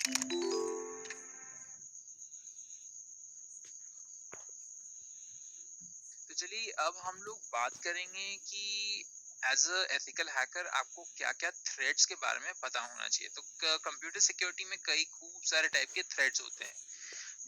तो चलिए अब हम लोग बात करेंगे कि एज अ एथिकल हैकर आपको क्या-क्या थ्रेड्स के बारे में पता होना चाहिए। तो कंप्यूटर सिक्योरिटी में कई खूब सारे टाइप के थ्रेड्स होते हैं।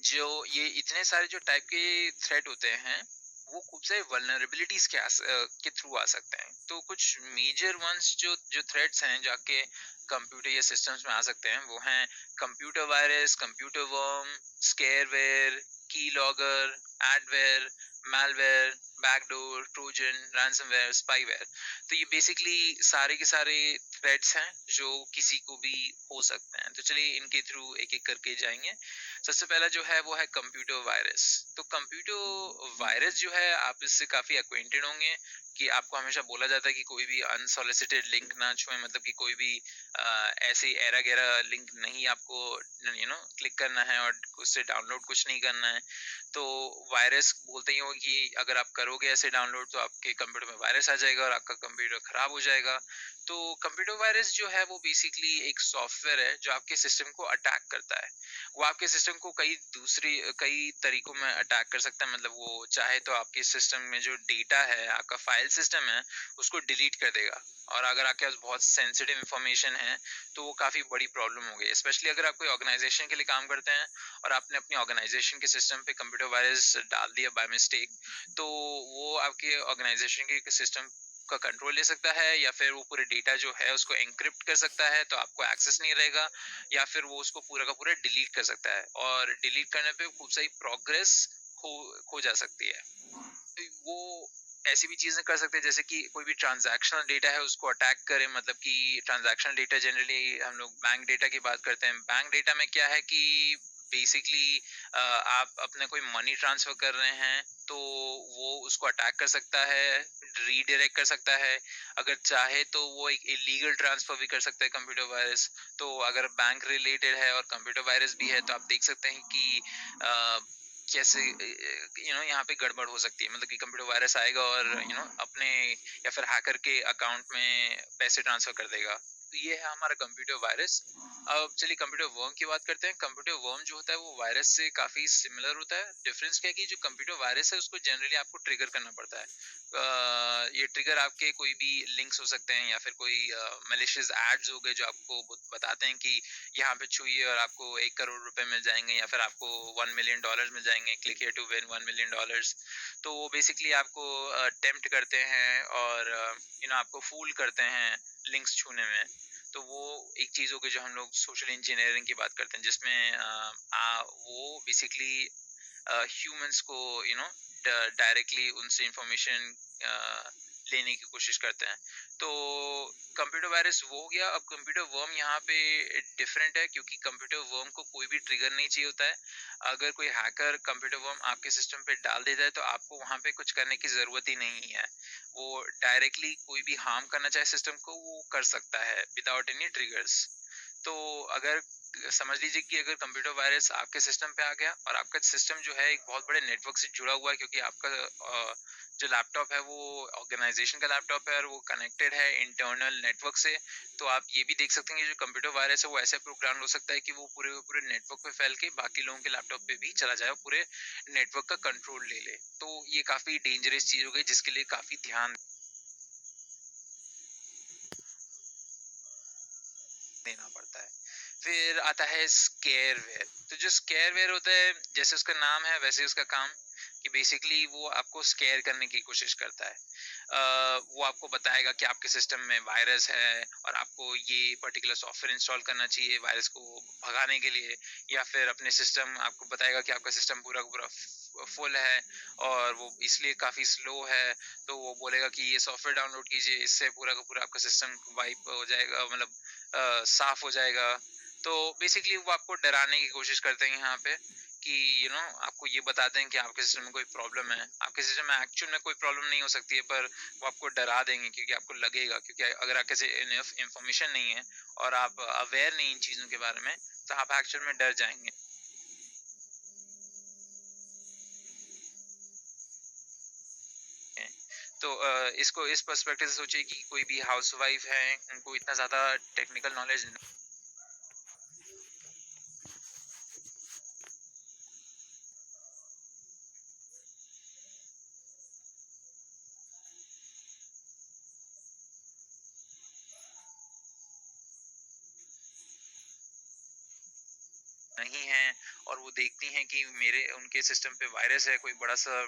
जो ये इतने सारे जो टाइप के थ्रेड होते हैं, वो खूब सारे वल्नरेबिलिटीज के थ्रू आ सकते हैं। तो कुछ मेजर वंस जो जो थ्रेड्स हैं जो आपके कंप्यूटर या सिस्टम्स में आ सकते हैं, वो हैं कंप्यूटर वायरस, कंप्यूटर वर्म, स्केयरवेयर, की logger, adware, malware, backdoor, Trojan, ransomware, spyware. तो ये बेसिकली सारे के सारे थ्रेड्स हैं जो किसी को भी हो सकते हैं। तो चलिए इनके थ्रू एक एक करके जाएंगे। सबसे पहला जो है वो है कंप्यूटर वायरस। तो कंप्यूटर वायरस जो है आप इससे काफी अक्वेंटेड होंगे कि आपको हमेशा बोला जाता है कि कोई भी अनसॉलिसिटेड लिंक ना छुएं, मतलब कि कोई भी ऐसे एरा गैरा लिंक नहीं आपको क्लिक करना है और उससे डाउनलोड कुछ नहीं करना है। तो वायरस बोलते ही हो कि अगर आप करोगे ऐसे डाउनलोड तो आपके कंप्यूटर में वायरस आ जाएगा और आपका कंप्यूटर खराब हो जाएगा। तो कंप्यूटर वायरस जो है वो बेसिकली एक सॉफ्टवेयर है जो आपके सिस्टम को अटैक करता है। वो आपके सिस्टम को कई तरीकों में अटैक कर सकता है। मतलब वो चाहे तो आपके सिस्टम में जो डेटा है, आपका फाइल सिस्टम है, उसको डिलीट कर देगा। और अगर आपके पास बहुत सेंसिटिव इंफॉर्मेशन है तो वो काफ़ी बड़ी प्रॉब्लम हो गई, स्पेशली अगर आप कोई ऑर्गेनाइजेशन के लिए काम करते हैं और आपने अपनी ऑर्गेनाइजेशन के सिस्टम पे कंप्यूटर वायरस डाल दिया बाय मिस्टेक। तो वो आपके ऑर्गेनाइजेशन के सिस्टम का कंट्रोल ले सकता है, या फिर वो पूरे डेटा जो है उसको एनक्रिप्ट कर सकता है तो आपको एक्सेस नहीं रहेगा, या फिर वो उसको पूरा का पूरा डिलीट कर सकता है। और डिलीट करने पे खूब सारी प्रोग्रेस खो जा सकती है। तो वो ऐसी भी चीजें कर सकते हैं जैसे कि कोई भी ट्रांजैक्शनल डेटा है उसको अटैक करें। मतलब कि ट्रांजैक्शनल डेटा जनरली हम लोग बैंक डेटा की बात करते हैं। बैंक डेटा में क्या है कि बेसिकली आप अपने कोई मनी ट्रांसफर कर रहे हैं तो वो उसको अटैक कर सकता है, रीडायरेक्ट कर सकता है। अगर चाहे तो वो एक इलीगल ट्रांसफर भी कर सकता है कंप्यूटर वायरस। तो अगर बैंक रिलेटेड है और कंप्यूटर वायरस भी है तो आप देख सकते हैं कि कैसे यहाँ पे गड़बड़ हो सकती है। मतलब कि कंप्यूटर वायरस आएगा और अपने या फिर हैकर के अकाउंट में पैसे ट्रांसफर कर देगा। तो ये है हमारा कंप्यूटर वायरस। अब चलिए कंप्यूटर वर्म की बात करते हैं। कंप्यूटर वर्म जो होता है वो वायरस से काफी सिमिलर होता है। डिफरेंस क्या है कि जो कंप्यूटर वायरस है उसको जनरली आपको ट्रिगर करना पड़ता है। ये ट्रिगर आपके कोई भी लिंक्स हो सकते हैं या फिर कोई मैलिशियस एड्स हो गए जो आपको बताते हैं कि यहाँ पे छुइए और आपको 1 करोड़ रुपए मिल जाएंगे, या फिर आपको $1 मिलियन मिल जाएंगे, click here to win $1 million. तो वो बेसिकली आपको टेम्प्ट करते हैं और आपको फूल करते हैं लिंक्स छूने में। तो वो एक चीज हो गई जो हम लोग सोशल इंजीनियरिंग की बात करते हैं, जिसमें वो बेसिकली ह्यूमंस को डायरेक्टली उनसे इंफॉर्मेशन लेने की कोशिश करते हैं। तो कंप्यूटर वायरस वो हो गया। अब कंप्यूटर वर्म यहाँ पे डिफरेंट है क्योंकि कंप्यूटर वर्म को कोई भी ट्रिगर नहीं चाहिए होता है। अगर कोई हैकर कंप्यूटर वर्म आपके सिस्टम पे डाल देता है तो आपको वहाँ पे कुछ करने की ज़रूरत ही नहीं है। वो डायरेक्टली कोई भी हार्म करना चाहे सिस्टम को वो कर सकता है विदाउट एनी ट्रिगर्स। तो अगर समझ लीजिए कि अगर कंप्यूटर वायरस आपके सिस्टम पे आ गया और आपका सिस्टम जो है एक बहुत बड़े नेटवर्क से जुड़ा हुआ है, क्योंकि आपका जो लैपटॉप है वो ऑर्गेनाइजेशन का लैपटॉप है और वो कनेक्टेड है इंटरनल नेटवर्क से। तो आप ये भी देख सकते हैं कि जो कंप्यूटर वायरस है वो ऐसे प्रोग्राम हो सकता है कि वो पूरे पूरे नेटवर्क पे फैल के बाकी लोगों के लैपटॉप पे भी चला जाए और पूरे नेटवर्क का कंट्रोल ले ले। तो ये काफी डेंजरस चीज हो गई जिसके लिए काफी ध्यान देना पड़ता है। फिर आता है स्केयरवेयर। तो जो स्केयरवेयर होता है, जैसे उसका नाम है वैसे उसका काम, कि बेसिकली वो आपको स्केयर करने की कोशिश करता है। वो आपको बताएगा कि आपके सिस्टम में वायरस है और आपको ये पर्टिकुलर सॉफ्टवेयर इंस्टॉल करना चाहिए वायरस को भगाने के लिए, या फिर अपने सिस्टम आपको बताएगा कि आपका सिस्टम पूरा का पूरा फुल है और वो इसलिए काफ़ी स्लो है। तो वो बोलेगा कि ये सॉफ्टवेयर डाउनलोड कीजिए, इससे पूरा का पूरा आपका सिस्टम वाइप हो जाएगा, मतलब साफ हो जाएगा। तो बेसिकली वो आपको डराने की कोशिश करते हैं यहाँ पे कि आपको ये बताते हैं कि आपके सिस्टम में कोई प्रॉब्लम है। आपके सिस्टम में एक्चुअल में कोई प्रॉब्लम नहीं हो सकती है, पर वो आपको डरा देंगे क्योंकि आपको लगेगा, क्योंकि अगर आपके पास इनफ इंफॉर्मेशन नहीं है और आप अवेयर नहीं इन चीज़ों के बारे में तो आप एक्चुअल में डर जाएंगे। तो इसको इस पर्सपेक्टिव से सोचिए कि कोई भी हाउसवाइफ है, उनको इतना ज़्यादा टेक्निकल नॉलेज नहीं हैं और वो देखती हैं कि मेरे उनके सिस्टम पे वायरस है, कोई बड़ा सा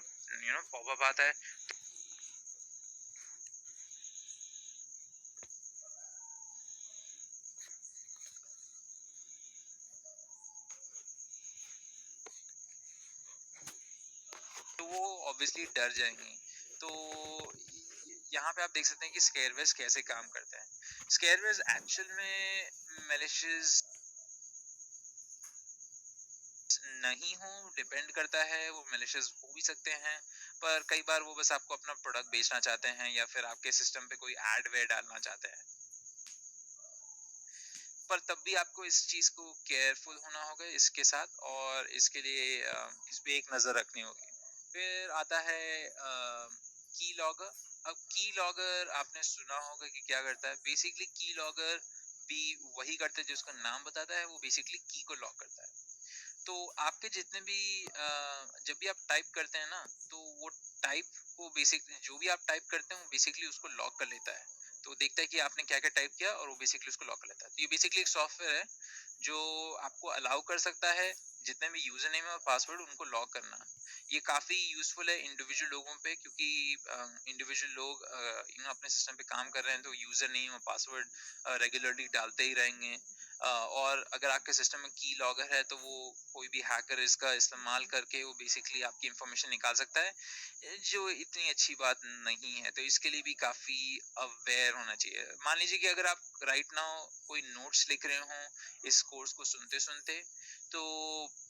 पॉपअप आता है, तो वो ऑब्वियसली डर जाएंगी। तो यहाँ पे आप देख सकते हैं कि स्केयरवेयर्स कैसे काम करता है। स्केयरवेयर्स एक्चुअल में मैलिशियस नहीं हो, डिपेंड करता है, वो मैलिशियस हो भी सकते हैं, पर कई बार वो बस आपको अपना प्रोडक्ट बेचना चाहते हैं या फिर आपके सिस्टम पे कोई एडवेयर डालना चाहते हैं। पर तब भी आपको इस चीज को केयरफुल होना होगा इसके साथ, और इसके लिए इस पे एक नजर रखनी होगी। फिर आता है की लॉगर। अब की लॉगर आपने सुना होगा कि क्या करता है। बेसिकली की लॉगर भी वही करता है जो उसका नाम बताता है, वो बेसिकली की को लॉक करता है। तो आपके जितने भी जब भी आप टाइप करते हैं ना, तो वो टाइप को बेसिकली जो भी आप टाइप करते हैं वो बेसिकली उसको लॉक कर लेता है। तो वो देखता है कि आपने क्या क्या टाइप किया और वो बेसिकली उसको लॉक कर लेता है। तो ये बेसिकली एक सॉफ्टवेयर है जो आपको अलाउ कर सकता है जितने भी यूजर नेम और पासवर्ड उनको लॉक करना। ये काफी यूजफुल है इंडिविजुअल लोगों पे, क्योंकि इंडिविजुअल लोग अपने सिस्टम पे काम कर रहे हैं तो यूजर नेम और पासवर्ड रेगुलरली डालते ही रहेंगे। और अगर आपके सिस्टम में की लॉगर है तो वो कोई भी हैकर इसका इस्तेमाल करके वो बेसिकली आपकी इंफॉर्मेशन निकाल सकता है, जो इतनी अच्छी बात नहीं है। तो इसके लिए भी काफी अवेयर होना चाहिए। मान लीजिए कि अगर आप राइट नाउ कोई नोट्स लिख रहे हो इस कोर्स को सुनते सुनते, तो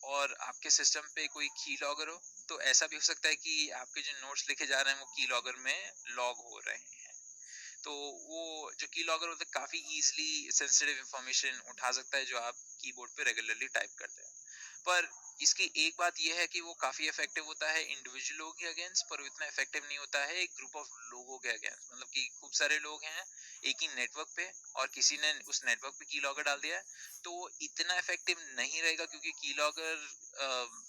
और आपके सिस्टम पे कोई की लॉगर हो, तो ऐसा भी हो सकता है कि आपके जो नोट्स लिखे जा रहे हैं वो की लॉगर में लॉग हो रहे हैं। तो वो जो की लॉगर होता है काफी इजीली सेंसिटिव इंफॉर्मेशन उठा सकता है जो आप कीबोर्ड पे रेगुलरली टाइप करते हैं। पर इसकी एक बात यह है कि वो काफी इफेक्टिव होता है इंडिविजुअल लोगों के अगेंस्ट, पर वो इतना इफेक्टिव नहीं होता है एक ग्रुप ऑफ लोगों के अगेंस्ट। मतलब कि खूब सारे लोग हैं एक ही नेटवर्क पे और किसी ने उस नेटवर्क पे की लॉगर डाल दिया है, तो वो इतना इफेक्टिव नहीं रहेगा, क्योंकि की लॉगर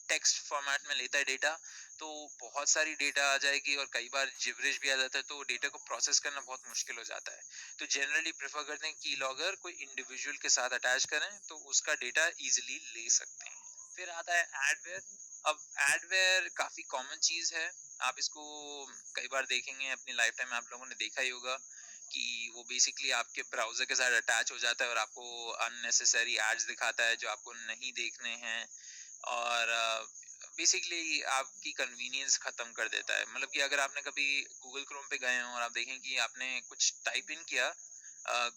टेक्स्ट फॉर्मेट में लेता है डेटा, तो बहुत सारी डेटा आ जाएगी और कई बार जिवरेज भी आ जाता है, तो डेटा को प्रोसेस करना बहुत मुश्किल हो जाता है। तो जनरली प्रेफर करते हैं कि लॉगर कोई इंडिविजुअल के साथ अटैच करें तो उसका डेटा इजीली ले सकते हैं। फिर आता है एडवेयर। अब एडवेयर काफी कॉमन चीज है, आप इसको कई बार देखेंगे अपनी लाइफ टाइम में, आप लोगों ने देखा ही होगा कि वो बेसिकली आपके ब्राउजर के साथ अटैच हो जाता है और आपको अननेसेसरी एड्स दिखाता है जो आपको नहीं देखने हैं, और बेसिकली आपकी कन्वीनियंस खत्म कर देता है। मतलब कि अगर आपने कभी गूगल क्रोम पे गए हो और आप देखें कि आपने कुछ टाइप इन किया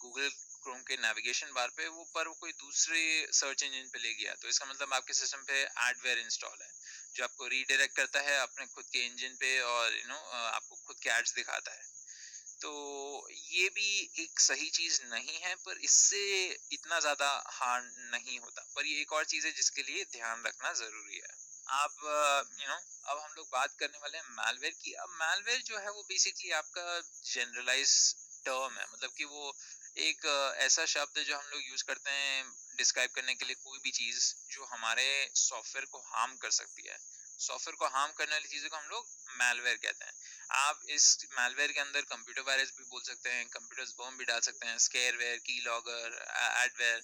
गूगल क्रोम के नेविगेशन बार पे, वो पर वो कोई दूसरे सर्च इंजन पे ले गया, तो इसका मतलब आपके सिस्टम पे एडवेयर इंस्टॉल है जो आपको रीडायरेक्ट करता है अपने खुद के इंजन पे, और आपको खुद के एड्स दिखाता है। तो ये भी एक सही चीज नहीं है, पर इससे इतना ज्यादा हार्म नहीं होता। पर ये एक और चीज है जिसके लिए ध्यान रखना जरूरी है। आप अब हम लोग बात करने वाले हैं मैलवेयर की। अब मैलवेयर जो है वो बेसिकली आपका जनरलाइज टर्म है। मतलब कि वो एक ऐसा शब्द है जो हम लोग यूज करते हैं डिस्क्राइब करने के लिए कोई भी चीज जो हमारे सॉफ्टवेयर को हार्म कर सकती है। सॉफ्टवेयर को हार्म करने वाली चीजों को हम लोग मैलवेयर कहते हैं। आप इस मैलवेयर के अंदर कंप्यूटर वायरस भी बोल सकते हैं, कंप्यूटर स्पैम भी डाल सकते हैं, स्केयरवेयर, की लॉगर, एडवेयर,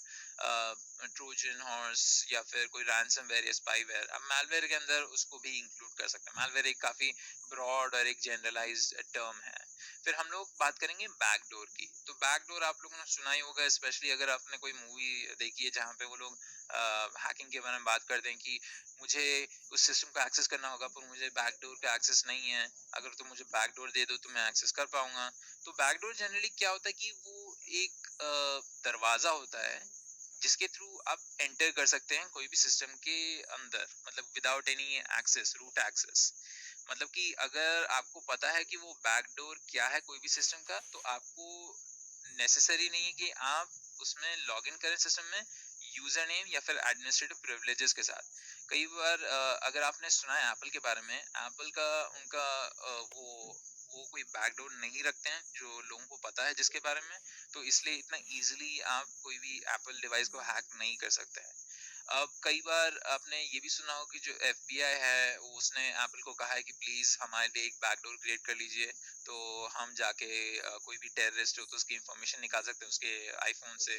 ट्रोजन हॉर्स, या फिर कोई रैंसमवेयर या स्पाईवेयर। अब मैलवेयर के अंदर उसको भी इंक्लूड कर सकते हैं। मैलवेयर एक काफी ब्रॉड और एक जनरलाइज्ड टर्म है। फिर हम लोग बात करेंगे बैकडोर की। तो बैकडोर आप लोगों ने सुना ही होगा, स्पेशली अगर आपने कोई मूवी देखी है जहाँ पे वो लोग हैकिंग के बारे में बात करते हैं कि मुझे उस सिस्टम को एक्सेस करना होगा पर मुझे बैकडोर का एक्सेस नहीं है, अगर तुम मुझे बैकडोर दे दो तो मैं एक्सेस कर पाऊंगा। तो बैकडोर जनरली क्या होता है कि वो एक दरवाजा होता है जिसके थ्रू आप एंटर कर सकते हैं कोई भी सिस्टम के अंदर, मतलब without any access, root access. मतलब कि अगर आपको पता है कि वो बैकडोर क्या है कोई भी सिस्टम का, तो आपको नेसेसरी नहीं है कि आप उसमें लॉग इन करें सिस्टम में यूजर नेम या फिर एडमिनिस्ट्रेटिव प्रिविलेजेस के साथ। कई बार अगर आपने सुना है एप्पल के बारे में, एप्पल का उनका वो कोई बैकडोर नहीं रखते हैं जो लोगों को पता है जिसके बारे में, तो इसलिए इतना इजीली आप कोई भी एप्पल डिवाइस को हैक नहीं कर सकते हैं। अब कई बार आपने ये भी सुना होगा कि जो एफबीआई है उसने एप्पल को कहा है कि प्लीज हमारे लिए एक बैकडोर क्रिएट कर लीजिए, तो हम जाके कोई भी टेररिस्ट हो तो उसकी इंफॉर्मेशन निकाल सकते हैं उसके आईफोन से।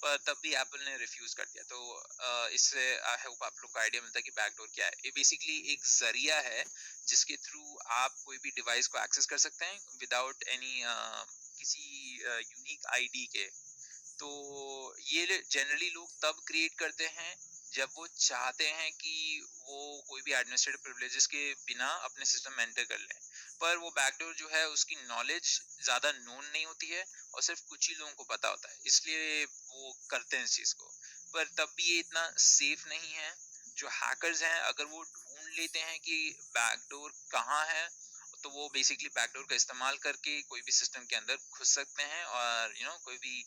पर तब भी एप्पल ने रिफ्यूज कर दिया। तो इससे आई होप आप लोग को आइडिया मिलता है कि बैकडोर क्या है। ये बेसिकली एक जरिया है जिसके थ्रू आप कोई भी डिवाइस को एक्सेस कर सकते हैं विदाउट एनी किसी यूनिक आईडी के। तो ये जनरली लोग तब क्रिएट करते हैं जब वो चाहते हैं कि वो कोई भी एडमिनिस्ट्रेटिव प्रिविलेजेस के बिना अपने सिस्टम में एंटर कर लें। पर वो बैकडोर जो है उसकी नॉलेज ज़्यादा नोन नहीं होती है और सिर्फ कुछ ही लोगों को पता होता है, इसलिए वो करते हैं इस चीज़ को। पर तब भी ये इतना सेफ नहीं है। जो हैकर्स हैं अगर वो ढूंढ लेते हैं कि बैकडोर कहाँ है, तो वो बेसिकली बैकडोर का इस्तेमाल करके कोई भी सिस्टम के अंदर घुस सकते हैं और कोई भी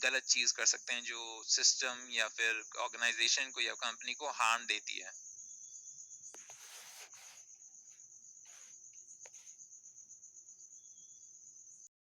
गलत चीज कर सकते हैं जो सिस्टम या फिर ऑर्गेनाइजेशन को या कंपनी को हार्म देती है।